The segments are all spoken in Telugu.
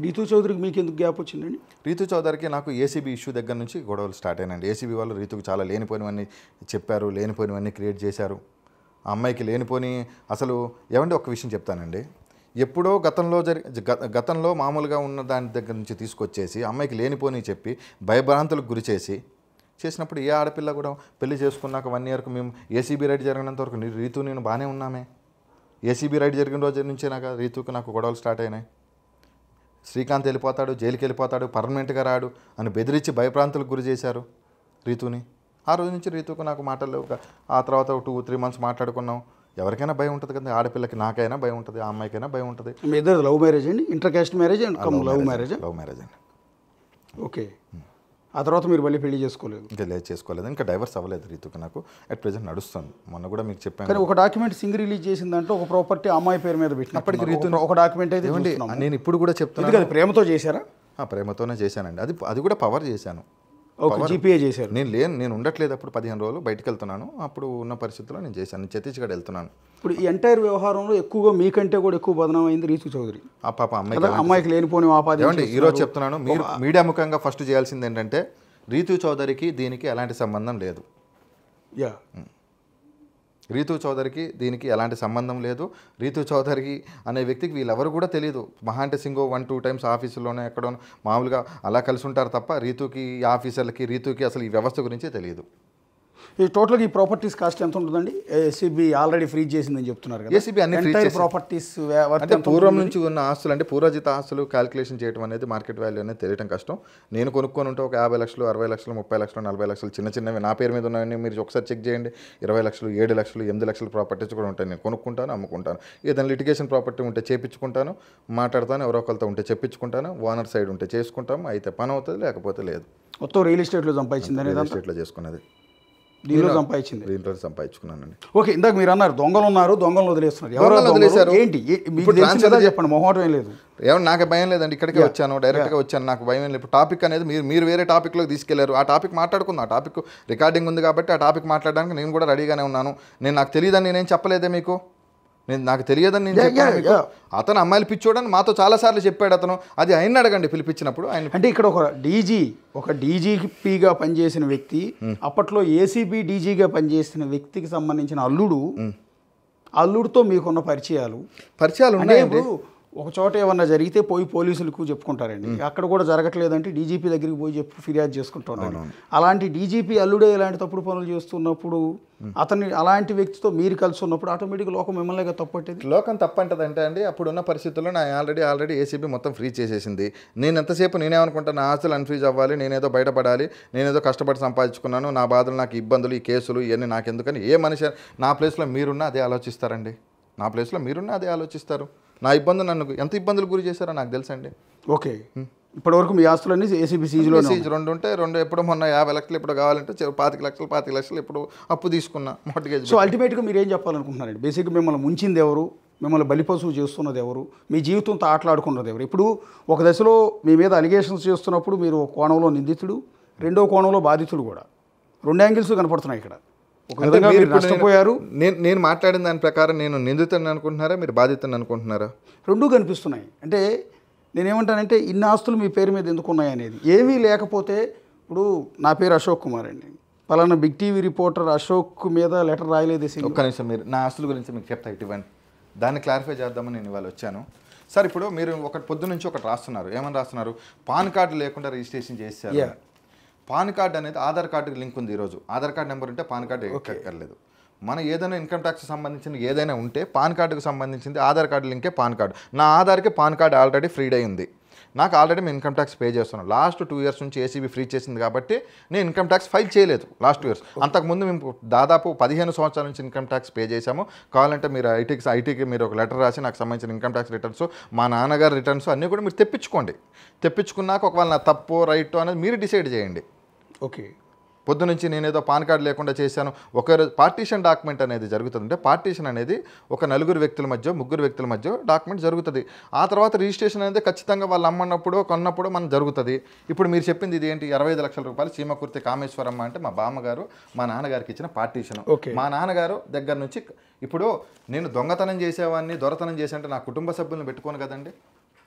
రీతూ చౌదరికి మీకు ఎందుకు గ్యాప్ వచ్చిందండి? రీతూ చౌదరికి నాకు ఏసీబీ ఇష్యూ దగ్గర నుంచి గొడవలు స్టార్ట్ అయినండి. ఏసీబీ వాళ్ళు రీతుకు చాలా లేనిపోయినవన్నీ చెప్పారు, లేనిపోయినవన్నీ క్రియేట్ చేశారు. ఆ అమ్మాయికి లేనిపోని అసలు ఏమంటే ఒక విషయం చెప్తానండి. ఎప్పుడో గతంలో మామూలుగా ఉన్న దాని దగ్గర నుంచి తీసుకొచ్చేసి అమ్మాయికి లేనిపోని చెప్పి భయభ్రాంతులకు గురి చేసినప్పుడు ఏ ఆడపిల్ల కూడా పెళ్లి చేసుకున్నాక 1 ఇయర్కు మేము ఏసీబీ రైడ్ జరిగినంత వరకు రీతు నేను బాగానే ఉన్నామే. ఏసీబీ రైడ్ జరిగిన రోజు నుంచే నాకు గొడవలు స్టార్ట్ అయినాయి. శ్రీకాంత్ వెళ్ళిపోతాడు, జైలుకి వెళ్ళిపోతాడు, పర్మనెంట్గా రాడు అని బెదిరించి భయప్రాంతులకు గురి చేశారు రీతుని. ఆ రోజు నుంచి రీతుకు నాకు మాటలు ఆ తర్వాత 2-3 మంత్స్ మాట్లాడుకున్నాం. ఎవరికైనా భయం ఉంటుంది కదా, ఆడపిల్లకి నాకైనా భయం ఉంటుంది, ఆ అమ్మాయికైనా భయం ఉంటుంది. మీ ఇద్దరు లవ్ మ్యారేజ్ అండి? Inter caste marriage and love marriage? Love marriage అండి. ఓకే. ఆ తర్వాత మీరు మళ్ళీ పెళ్లి చేసుకోలేదు? ఇంకా చేసుకోలేదు, ఇంకా డైవర్స్ అవ్వలేదు రీతుకి. నాకు అట్ ప్రెజెంట్ నడుస్తుంది. మొన్న కూడా మీకు చెప్పాను. కానీ ఒక డాక్యుమెంట్ సింగ్ రిలీజ్ చేసిన దాంట్లో ఒక ప్రాపర్టీ అమ్మాయి పేరు మీద పెట్టినప్పటికీ రీతు ఒక డాక్యుమెంట్ అయితే నేను ఇప్పుడు కూడా చెప్తాను. అది ప్రేమతో చేశారా? ప్రేమతోనే చేశానండి. అది కూడా పవర్ చేశాను. జీపీఏ చేశారు? నేను ఉండట్లేదు అప్పుడు 15 రోజులు బయటకు వెళ్తున్నాను. అప్పుడు ఉన్న పరిస్థితుల్లో నేను చేశాను. నేను ఛత్తీస్గఢ్ వెళ్తున్నాను. ఇప్పుడు ఈ ఎంటైర్ వ్యవహారంలో ఎక్కువగా మీకంటే కూడా ఎక్కువ బదనాం అయింది రీతు చౌదరి. ఆ పాప అమ్మాయికి లేనిపోని ఆపాదించి. ఈరోజు చెప్తున్నాను, మీరు మీడియా ముఖంగా ఫస్ట్ చేయాల్సింది ఏంటంటే రీతు చౌదరికి దీనికి ఎలాంటి సంబంధం లేదు. రీతు చౌదరికి దీనికి ఎలాంటి సంబంధం లేదు. రీతు చౌదరికి అనే వ్యక్తికి వీళ్ళెవరు కూడా తెలియదు. మహా అంటే సింగో 1-2 టైమ్స్ ఆఫీసులోనే ఎక్కడో మామూలుగా అలా కలిసి ఉంటారు తప్ప రీతుకి ఆఫీసర్లకి రీతుకి అసలు ఈ వ్యవస్థ గురించే తెలియదు. ఈ టోటల్గా ఈ ప్రాపర్టీస్ కాస్ట్ ఎంత ఉంటుందండి? ఏసీబీ ఆల్రెడీ ఫ్రీజ్ చేసిందని చెప్తున్నారు కదా. ఏసీబీ అన్ని ఫ్రీజ్ చేసి ప్రాపర్టీస్ అంటే పూర్వం నుంచి ఉన్న ఆస్తులు అంటే పూర్వజిత ఆస్తులు క్యాలిక్యులేషన్ చేయడం అనేది మార్కెట్ వాల్యూ అనేది తెలియడం కష్టం. నేను కొనుక్కొని ఉంటే ఒక 50 లక్షలు, 60 లక్షలు, 30 లక్షలు, 40 లక్షలు చిన్నవి నా పేరు మీద ఉన్నవన్నీ మీరు ఒకసారి చెక్ చేయండి. 20 లక్షలు, 7 లక్షలు, 8 లక్షల ప్రాపర్టీస్ కూడా ఉంటాయి. నేను కొనుక్కుంటాను, అమ్ముకుంటాను. ఏదైనా లిటిగేషన్ ప్రాపర్టీ ఉంటే చేపించుకుంటాను, మాట్లాడతాను. ఎవరో ఒకరితో ఉంటే చెప్పించుకుంటాను. ఓనర్ సైడ్ ఉంటే చేసుకుంటాము. అయితే పని అవుతుంది, లేకపోతే లేదు. మొత్తం రియల్ ఎస్టేట్లో సంపాదించింది, రియల్ ఎస్టేట్లో చేసుకున్నది, దీనిలో సంపాదించింది, దీంట్లో సంపాదించుకున్నానండి. ఓకే. ఇందాక మీరు అన్నారు దొంగలు ఉన్నారు, దొంగలను వదిలేస్తున్నారు. ఎవరు వదిలేశారు ఏంటి? చెప్పండి, మొహమాటం ఏం లేదు. ఏమన్నా నాకు భయం లేదండి. ఇక్కడికే వచ్చాను, డైరెక్ట్గా వచ్చాను. నాకు భయం లేదు. టాపిక్ అనేది మీరు వేరే టాపిక్లోకి తీసుకెళ్లారు. ఆ టాపిక్ మాట్లాడుకుందాం. ఆ టాపిక్ రికార్డింగ్ ఉంది కాబట్టి ఆ టాపిక్ మాట్లాడడానికి నేను కూడా రెడీగానే ఉన్నాను. నాకు తెలియదని నేనేం చెప్పలేదే మీకు. నాకు తెలియదని నేను చెప్పాను. అతను అమ్మాయిలు పిచ్చోడని మాతో చాలాసార్లు చెప్పాడు అతను. అది ఆయన అడగండి పిలిపించినప్పుడు. ఆయన అంటే ఇక్కడ ఒక డీజీపీగా పనిచేసిన వ్యక్తి, అప్పట్లో ఏసీబీ డీజీగా పనిచేసిన వ్యక్తికి సంబంధించిన అల్లుడితో మీకున్న పరిచయాలు ఉన్నాయండి. ఒక చోట ఏమన్నా జరిగితే పోలీసులకు చెప్పుకుంటారండి. అక్కడ కూడా జరగట్లేదంటే డీజీపీ దగ్గరికి పోయి ఫిర్యాదు చేసుకుంటున్నాను. అలాంటి డీజీపీ అల్లుడే ఇలాంటి తప్పుడు పనులు చేస్తున్నప్పుడు, అతన్ని అలాంటి వ్యక్తితో మీరు కలిసి ఉన్నప్పుడు ఆటోమేటిక్గా లోకం మిమ్మల్ని తప్పట్టేది. లోకం తప్పంటదంటే అండి, అప్పుడున్న పరిస్థితుల్లో నా ఆల్రెడీ ఏసీబీ మొత్తం ఫ్రీ చేసేసింది. నేను ఎంతసేపు నేనేమనుకుంటాను, నా ఆస్తులు అన్ఫ్రీజ్ అవ్వాలి, నేనేదో బయటపడాలి, నేనేదో కష్టపడి సంపాదించుకున్నాను, నా బాధలు, నాకు ఇబ్బందులు, ఈ కేసులు ఇవన్నీ నాకు ఎందుకని ఏ మనిషి నా ప్లేస్లో మీరున్నా అదే ఆలోచిస్తారండి. నా ప్లేస్లో మీరున్నా అదే ఆలోచిస్తారు. నా ఇబ్బందులు నన్ను ఎంత ఇబ్బందులు గురి చేశారో నాకు తెలుసండి. ఓకే. ఇప్పటివరకు మీ ఆస్తులన్నీ ఏసీబీ సీజ్లో 2 ఉంటే 2 ఎప్పుడు మొన్న 50 లక్షలు ఎప్పుడు కావాలంటే 25 లక్షలు ఎప్పుడు అప్పు తీసుకున్నా మార్టిగేజ్. సో అల్టిమేట్గా మీరు ఏం చెప్పాలనుకుంటున్నారండి? బేసిక్గా మిమ్మల్ని ముంచింది ఎవరు, మిమ్మల్ని బలిపశువు చేస్తున్నది ఎవరు, మీ జీవితంతో ఆటలాడుకున్నది ఎవరు? ఇప్పుడు ఒక దశలో మీ మీద అలిగేషన్స్ చేస్తున్నప్పుడు మీరు ఒక కోణంలో నిందితుడు, రెండో కోణంలో బాధితుడు కూడా. 2 యాంగిల్స్ కనపడుతున్నాయి ఇక్కడ. నష్టపోయారు. నేను మాట్లాడిన దాని ప్రకారం నేను నిందితుని అనుకుంటున్నారా, మీరు బాధితుని అనుకుంటున్నారా? రెండూ కనిపిస్తున్నాయి. అంటే నేనేమంటానంటే ఇన్ని ఆస్తులు మీ పేరు మీద ఎందుకు ఉన్నాయి అనేది. ఏమీ లేకపోతే ఇప్పుడు నా పేరు అశోక్ కుమార్ అండి, పలానా బిగ్ టీవీ రిపోర్టర్ అశోక్ మీద లెటర్ రాయలేదు. ఒక్క నిమిషం, మీరు నా ఆస్తుల గురించి మీకు చెప్తా, ఇటువంటి దాన్ని క్లారిఫై చేద్దామని నేను ఇవాళ వచ్చాను. సార్, ఇప్పుడు మీరు పొద్దు నుంచి ఒకటి రాస్తున్నారు. ఏమని రాస్తున్నారు? పాన్ కార్డు లేకుండా రిజిస్ట్రేషన్ చేశారు. పాన్ కార్డు అనేది ఆధార్ కార్డుకి లింక్ ఉంది. ఈరోజు ఆధార్ కార్డు నెంబర్ ఉంటే పాన్ కార్డు ఎక్కర్లేదు. మన ఏదైనా ఇన్కమ్ ట్యాక్స్ సంబంధించిన ఏదైనా ఉంటే పాన్ కార్డుకు సంబంధించింది ఆధార్ కార్డు లింకే పాన్ కార్డు. నా ఆధార్కి పాన్ కార్డు ఆల్రెడీ ఫ్రీడ్ అయి ఉంది. నాకు ఆల్రెడీ మేము ఇన్కమ్ ట్యాక్స్ పే చేస్తున్నాను. లాస్ట్ 2 ఇయర్స్ నుంచి ఏసీబీ ఫ్రీ చేసింది కాబట్టి నేను ఇన్కమ్ ట్యాక్స్ ఫైల్ చేయలేదు లాస్ట్ 2 ఇయర్స్. అంతకుముందు మేము దాదాపు 15 సంవత్సరాల నుంచి ఇన్కమ్ ట్యాక్స్ పే చేశాము. కావాలంటే మీరు ఐటీకి మీరు ఒక లెటర్ రాసి నాకు సంబంధించిన ఇన్కమ్ ట్యాక్స్ రిటర్న్స్, మా నాన్నగారి రిటర్న్స్ అన్నీ కూడా మీరు తెప్పించుకోండి. తెప్పించుకున్నాక ఒకవేళ నా తప్పో రైటో అనేది మీరు డిసైడ్ చేయండి. ఓకే. పొద్దు నుంచి నేనేదో పాన్ కార్డు లేకుండా చేశాను. ఒక పార్టీషన్ డాక్యుమెంట్ అనేది జరుగుతుంది. అంటే పార్టీషన్ అనేది ఒక 4 వ్యక్తుల మధ్య 3 వ్యక్తుల మధ్య డాక్యుమెంట్ జరుగుతుంది. ఆ తర్వాత రిజిస్ట్రేషన్ అనేది ఖచ్చితంగా వాళ్ళు అమ్మన్నప్పుడు కొన్నప్పుడు మనం జరుగుతుంది. ఇప్పుడు మీరు చెప్పింది ఇది ఏంటి? 25 లక్షల రూపాయలు చీమకుర్తి కామేశ్వరమ్మ అంటే మా బామ్మగారు మా నాన్నగారికి ఇచ్చిన పార్టీషన్. మా నాన్నగారు దగ్గర నుంచి ఇప్పుడు నేను దొంగతనం చేసేవాడిని, దొరతనం చేసే అంటే నా కుటుంబ సభ్యులను పెట్టుకోను కదండి.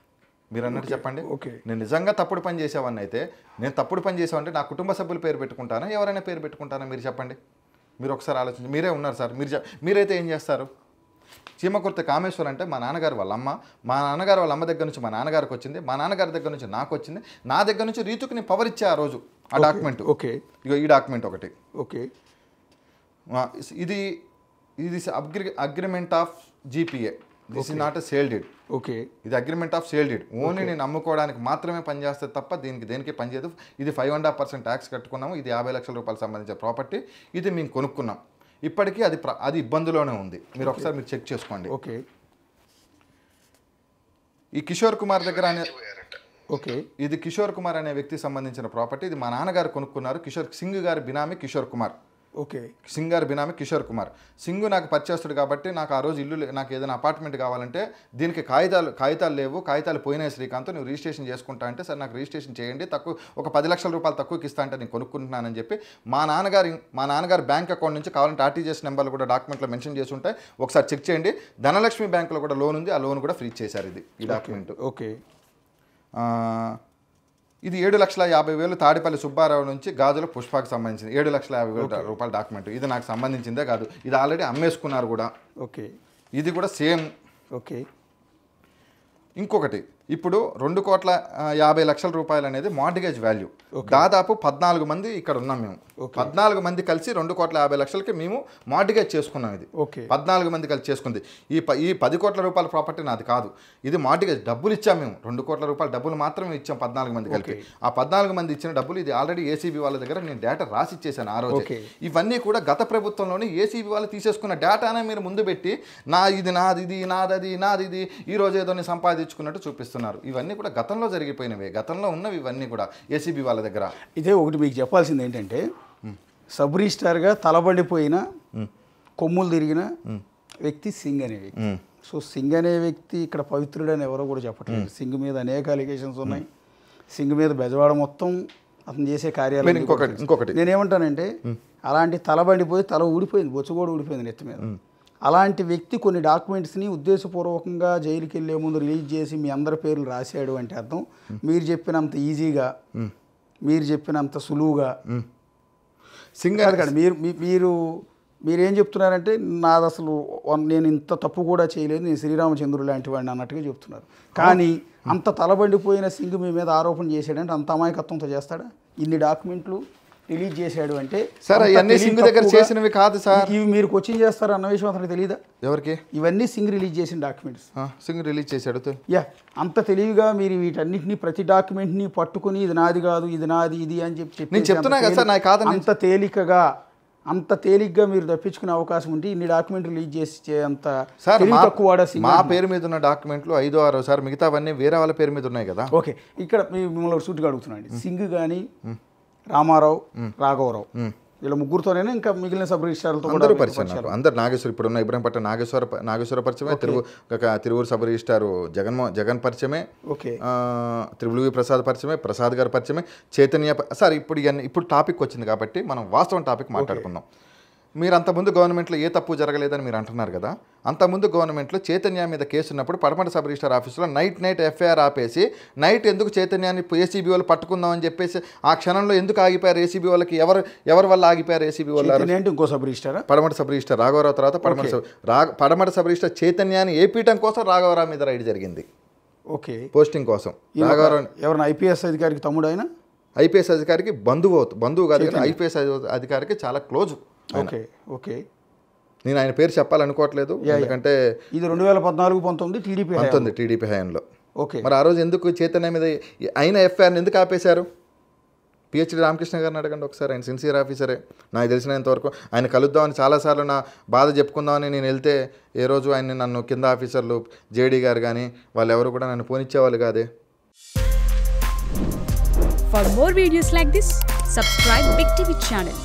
మీరు అన్నట్టు చెప్పండి. ఓకే. నేను నిజంగా తప్పుడు పని చేసేవాడిని అయితే, నేను తప్పుడు పని చేసామంటే నా కుటుంబ సభ్యుల పేరు పెట్టుకుంటానా, ఎవరైనా పేరు పెట్టుకుంటానా? మీరు చెప్పండి. మీరు ఒకసారి ఆలోచించి, మీరే ఉన్నారు సార్, మీరైతే ఏం చేస్తారు? చీమకుర్తి కామేశ్వర్ అంటే మా నాన్నగారు వాళ్ళ అమ్మ, మా నాన్నగారు వాళ్ళ అమ్మ దగ్గర నుంచి మా నాన్నగారికి వచ్చింది, మా నాన్నగారి దగ్గర నుంచి నాకు వచ్చింది, నా దగ్గర నుంచి రీతుకి నేను పవర్ ఇచ్చా ఆ రోజు. ఆ డాక్యుమెంట్. ఓకే. ఇగో ఈ డాక్యుమెంట్ ఒకటి. ఓకే. ఇది agreement of GPA. This is not a sale deed. Okay. ఇది agreement of sale deed. Only నేను అమ్ముకోవడానికి మాత్రమే పనిచేస్తుంది తప్ప దేనికి పనిచేయదు. ఇది 5.5% ట్యాక్స్ కట్టుకున్నాము. ఇది 50 లక్షల రూపాయలు సంబంధించిన ప్రాపర్టీ. ఇది మేము కొనుక్కున్నాం. ఇప్పటికీ అది ఇబ్బందిలోనే ఉంది. మీరు ఒకసారి మీరు చెక్ చేసుకోండి. ఓకే. ఈ కిషోర్ కుమార్ దగ్గర ఓకే. ఇది కిషోర్ కుమార్ అనే వ్యక్తికి సంబంధించిన ప్రాపర్టీ. ఇది మా నాన్నగారు కొనుక్కున్నారు. సింగ్ గారి బినామీ కిషోర్ కుమార్. ఓకే. సింగ్ గారి బినామీ కిషోర్ కుమార్. సింగ్ నాకు పరిచయస్తుడు కాబట్టి నాకు ఆ రోజు నాకు ఏదైనా అపార్ట్మెంట్ కావాలంటే దీనికి కాగితాలు లేవు, కాగితాలు పోయినాయి శ్రీకాంత్, నువ్వు రిజిస్ట్రేషన్ చేసుకుంటా అంటే, సార్ నాకు రిజిస్ట్రేషన్ చేయండి, ఒక 10 లక్షల రూపాయలు తక్కువకి ఇస్తా అంటే నేను కొనుక్కుంటున్నానని చెప్పి మా నాన్నగారు బ్యాంక్ అకౌంట్ నుంచి కావాలంటే ఆర్టీజీఎస్ నెంబర్లు కూడా డాక్యుమెంట్లో మెన్షన్ చేసి ఉంటాయి, ఒకసారి చెక్ చేయండి. ధనలక్ష్మి బ్యాంకులో కూడా లోన్ ఉంది, ఆ లోన్ కూడా ఫ్రీ చేశారు. ఈ డాక్యుమెంట్. ఓకే. ఇది 7,50,000 తాడిపల్లి సుబ్బారావు నుంచి గాజుల పుష్పకు సంబంధించింది. 7,50,000 రూపాయల డాక్యుమెంట్. ఇది నాకు సంబంధించిందే కాదు, ఇది ఆల్రెడీ అమ్మేసుకున్నారు కూడా. ఓకే. ఇది కూడా సేమ్. ఓకే. ఇంకొకటి, ఇప్పుడు 2,50,00,000 రూపాయలు అనేది మార్టిగేజ్ వాల్యూ. దాదాపు 14 మంది ఇక్కడ ఉన్నాం మేము. 14 మంది కలిసి 2,50,00,000కి మేము మార్టిగేజ్ చేసుకున్నాం. ఇది 14 మంది కలిసి చేసుకుంది. ఈ 10 కోట్ల రూపాయల ప్రాపర్టీ నాది కాదు. ఇది మార్టిగేజ్ డబ్బులు ఇచ్చాం మేము. 2 కోట్ల రూపాయల డబ్బులు మాత్రమే ఇచ్చాం 14 మంది కలిపి. ఆ 14 మంది ఇచ్చిన డబ్బులు ఇది ఆల్రెడీ ఏసీబీ వాళ్ళ దగ్గర నేను డేటా రాసి ఇచ్చేసాను ఆ రోజు. ఇవన్నీ కూడా గత ప్రభుత్వంలోనే ఏసీబీ వాళ్ళు తీసేసుకున్న డేటానే మీరు ముందు పెట్టి నాది ఈ రోజు ఏదో సంపాదించుకున్నట్టు చూపిస్తున్నారు. ఇవన్నీ కూడా గతంలో జరిగిపోయినవే, గతంలో ఉన్నవి ఇవన్నీ కూడా ఏసీబీ వాళ్ళ దగ్గర. ఇదే ఒకటి మీకు చెప్పాల్సింది ఏంటంటే, సబ్ రిజిస్టార్గా తలబడిపోయిన కొమ్ములు తిరిగిన వ్యక్తి సింగ్ అనే వ్యక్తి. సో సింగ్ అనే వ్యక్తి ఇక్కడ పవిత్రుడని ఎవరో కూడా చెప్పట్లేదు. సింగ్ మీద అనేక అలిగేషన్స్ ఉన్నాయి. సింగ్ మీద బెజవాడ మొత్తం అతను చేసే కార్యాలయం. ఇంకొకటి నేనేమంటానంటే, అలాంటి తలబడిపోయి తల ఊడిపోయింది, బొచ్చు కూడా ఊడిపోయింది నెత్తి మీద. అలాంటి వ్యక్తి కొన్ని డాక్యుమెంట్స్ని ఉద్దేశపూర్వకంగా జైలుకి వెళ్ళే ముందు రిలీజ్ చేసి మీ అందరి పేర్లు రాశాడు అంటే అర్థం మీరు చెప్పినంత ఈజీగా, మీరు చెప్పినంత సులువుగా సింగర్ కాదు. మీరేం చెప్తున్నారంటే, నాది అసలు నేను ఇంత తప్పు కూడా చేయలేదు, నేను శ్రీరామచంద్రుడు లాంటి వాడిని అన్నట్టుగా చెప్తున్నారు. కానీ అంత తలబండిపోయిన సింగ్ మీ మీద ఆరోపణ చేశాడంటే అంత అమాయకత్వంతో చేస్తాడా? ఇన్ని డాక్యుమెంట్లు రిలీజ్ చేశాడు అంటే సార్ అవన్నీ సింగ్ దగ్గర చేసినవి కాదు సార్. ఇవి మీరు క్వశ్చన్ చేస్తారు అన్న విషయం అతనికి తెలియదా? ఎవరికి? ఇవన్నీ సింగ్ రిలీజ్ చేసిన డాక్యుమెంట్స్. సింగ్ రిలీజ్ చేశాడు. అంత తెలివిగా మీరు వీటన్నిటిని ప్రతి డాక్యుమెంట్ని పట్టుకుని ఇది నాది కాదు, ఇది నాది, ఇది అని చెప్పి నేను చెప్తున్నా కదా సార్, నాకు కాదు. అంత తేలిగ్గా మీరు తప్పించుకునే అవకాశం ఉంటే ఇన్ని డాక్యుమెంట్ రిలీజ్ చేసి అంత సార్ మా పేరు మీద ఉన్న డాక్యుమెంట్లు 5-6 సార్, మిగతావన్నీ వేరే వాళ్ళ పేరు మీద ఉన్నాయి కదా. ఓకే. ఇక్కడ మిమ్మల్ని సూటిగా అడుగుతున్నాండి, సింగ్ కానీ రామారావు, రాఘవరావు వీళ్ళ ముగ్గురుతోనే ఇంకా మిగిలిన సబ్ రిజిస్ట్రార్లతో అందరూ పరిచయం. అందరు నాగేశ్వర, ఇప్పుడు ఉన్న ఇబ్రహీంపట్నం నాగేశ్వర పరిచయమే, తిరువూరు సబ్ రిజిస్ట్రారు జగన్ పరిచయమే, త్రిబుల్ ప్రసాద్ పరిచయమే, ప్రసాద్ గారి పరిచయమే, చైతన్య సార్. ఇప్పుడు టాపిక్ వచ్చింది కాబట్టి మనం వాస్తవం టాపిక్ మాట్లాడుకుందాం. మీరు అంతకుముందు గవర్నమెంట్లో ఏ తప్పు జరగలేదని మీరు అంటున్నారు కదా. అంతకుముందు గవర్నమెంట్లో చైతన్య మీద కేసు ఉన్నప్పుడు పడమట సబ్ రిజిస్టర్ ఆఫీసులో నైట్ ఎఫ్ఐఆర్ ఆపేసి నైట్ ఎందుకు చైతన్యాన్ని ఏసీబీ వాళ్ళు పట్టుకుందామని చెప్పేసి ఆ క్షణంలో ఎందుకు ఆగిపోయారు ఏసీబీ వాళ్ళకి? ఎవరి వల్ల ఆగిపోయారు ఏసీబీ వాళ్ళు? ఇంకో సబ్ రిజిస్టర్ పడమట సబ్ రిజిస్టర్ రాఘవరావు తర్వాత పడమట సబ్ రిజిస్టర్ చైతన్యాన్ని ఏపీయటం కోసం రాఘవరావు మీద రైడ్ జరిగింది. ఓకే. పోస్టింగ్ కోసం. రాఘవరావు ఎవరైనా ఐపీఎస్ అధికారికి తమ్ముడు, ఆయన ఐపీఎస్ అధికారికి బంధువు కాదు, ఐపీఎస్ అధికారికి చాలా క్లోజ్. ఓకే. నేను ఆయన పేరు చెప్పాలనుకోవట్లేదు, ఎందుకంటే ఇది 2014-19 టీడీపీ హయాంలో. ఓకే. మరి ఆ రోజు ఎందుకు చైతన్య మీద అయిన ఎఫ్ఐఆర్ని ఎందుకు ఆపేశారు? పిహెచ్డి రామకృష్ణ గారిని అడగండి ఒకసారి, ఆయన సిన్సియర్ ఆఫీసరే. నాకు తెలిసినంతవరకు ఆయన కలుద్దామని చాలాసార్లు నా బాధ చెప్పుకుందామని నేను వెళ్తే ఏ రోజు ఆయన నన్ను కింద ఆఫీసర్లు జేడీ గారు కానీ వాళ్ళు ఎవరు కూడా నన్ను పోనిచ్చేవాళ్ళు కాదే. For more videos like this, subscribe Big TV channel.